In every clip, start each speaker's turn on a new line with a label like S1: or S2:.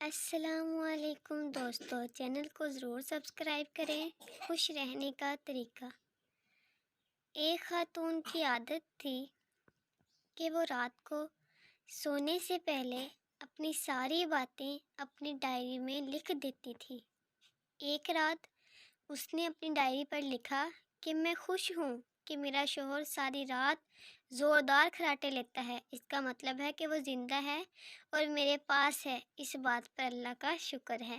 S1: السلام علیکم دوستو، چینل کو ضرور سبسکرائب کریں۔ خوش رہنے کا طریقہ۔ ایک خاتون کی عادت تھی کہ وہ رات کو سونے سے پہلے اپنی ساری باتیں اپنی ڈائری میں لکھ دیتی تھی۔ ایک رات اس نے اپنی ڈائری پر لکھا کہ میں خوش ہوں کہ میرا شوہر ساری رات زوردار خراٹے لیتا ہے، اس کا مطلب ہے کہ وہ زندہ ہے اور میرے پاس ہے، اس بات پر اللہ کا شکر ہے۔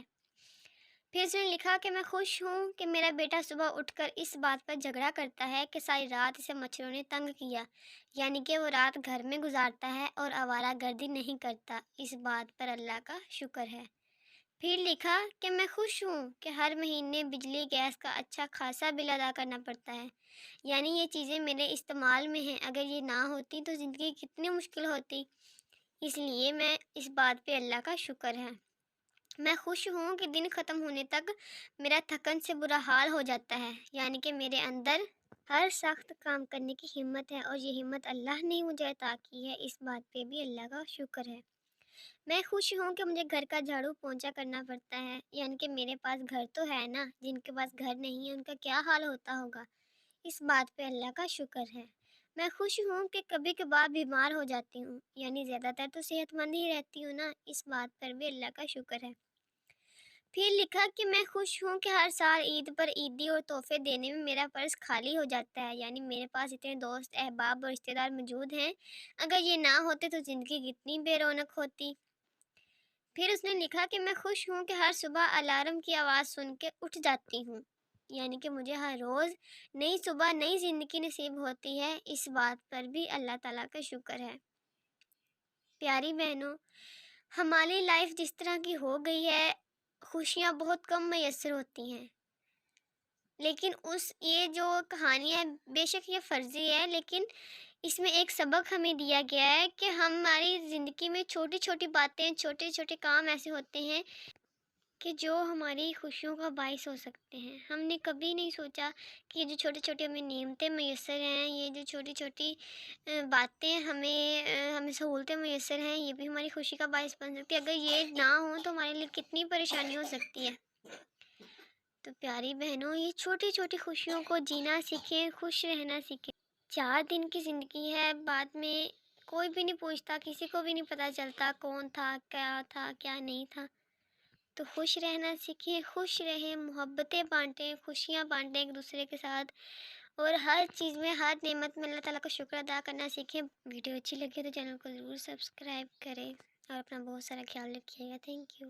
S1: پھر اس نے لکھا کہ میں خوش ہوں کہ میرا بیٹا صبح اٹھ کر اس بات پر جھگڑا کرتا ہے کہ ساری رات اسے مچھروں نے تنگ کیا، یعنی کہ وہ رات گھر میں گزارتا ہے اور آوارہ گردی نہیں کرتا، اس بات پر اللہ کا شکر ہے۔ پھر لکھا کہ میں خوش ہوں کہ ہر مہینے بجلی گیس کا اچھا خاصا بل ادا کرنا پڑتا ہے، یعنی یہ چیزیں میرے استعمال میں ہیں، اگر یہ نہ ہوتی تو زندگی کتنی مشکل ہوتی، اس لیے میں اس بات پہ اللہ کا شکر ہے۔ میں خوش ہوں کہ دن ختم ہونے تک میرا تھکن سے برا حال ہو جاتا ہے، یعنی کہ میرے اندر ہر سخت کام کرنے کی ہمت ہے اور یہ ہمت اللہ نے مجھے عطا کی ہے، اس بات پہ بھی اللہ کا شکر ہے۔ میں خوش ہوں کہ مجھے گھر کا جھاڑو پونچھا کرنا پڑتا ہے، یعنی کہ میرے پاس گھر تو ہے نا، جن کے پاس گھر نہیں ہے ان کا کیا حال ہوتا ہوگا، اس بات پہ اللہ کا شکر ہے۔ میں خوش ہوں کہ کبھی کبھار بیمار ہو جاتی ہوں، یعنی زیادہ تر تو صحت مند ہی رہتی ہوں نا، اس بات پر بھی اللہ کا شکر ہے۔ پھر لکھا کہ میں خوش ہوں کہ ہر سال عید پر عیدی اور تحفے دینے میں میرا پرس خالی ہو جاتا ہے، یعنی میرے پاس اتنے دوست احباب اور رشتہ دار موجود ہیں، اگر یہ نہ ہوتے تو زندگی کتنی بے رونق ہوتی۔ پھر اس نے لکھا کہ میں خوش ہوں کہ ہر صبح الارم کی آواز سن کے اٹھ جاتی ہوں، یعنی کہ مجھے ہر روز نئی صبح نئی زندگی نصیب ہوتی ہے، اس بات پر بھی اللہ تعالیٰ کا شکر ہے۔ پیاری بہنوں، ہماری لائف جس طرح کی ہو گئی ہے، خوشیاں بہت کم میسر ہوتی ہیں، لیکن یہ جو کہانی ہے بے شک یہ فرضی ہے، لیکن اس میں ایک سبق ہمیں دیا گیا ہے کہ ہماری زندگی میں چھوٹی چھوٹی باتیں، چھوٹے چھوٹے کام ایسے ہوتے ہیں کہ جو ہماری خوشیوں کا باعث ہو سکتے ہیں۔ ہم نے کبھی نہیں سوچا کہ یہ جو چھوٹی چھوٹی ہمیں نعمتیں میسر ہیں، یہ جو چھوٹی چھوٹی باتیں ہمیں سہولتیں میسر ہیں، یہ بھی ہماری خوشی کا باعث بن سکتی ہے۔ اگر یہ نہ ہوں تو ہمارے لیے کتنی پریشانی ہو سکتی ہے۔ تو پیاری بہنوں، یہ چھوٹی چھوٹی خوشیوں کو جینا سیکھیں، خوش رہنا سیکھیں۔ 4 دن کی زندگی ہے، بعد میں کوئی بھی نہیں پوچھتا، کسی کو بھی نہیں پتہ چلتا کون تھا کیا نہیں تھا۔ تو خوش رہنا سیکھیں، خوش رہیں، محبتیں بانٹیں، خوشیاں بانٹیں ایک دوسرے کے ساتھ، اور ہر چیز میں، ہر نعمت میں اللہ تعالیٰ کا شکر ادا کرنا سیکھیں۔ ویڈیو اچھی لگے تو چینل کو ضرور سبسکرائب کریں اور اپنا بہت سارا خیال رکھیے گا۔ Thank you.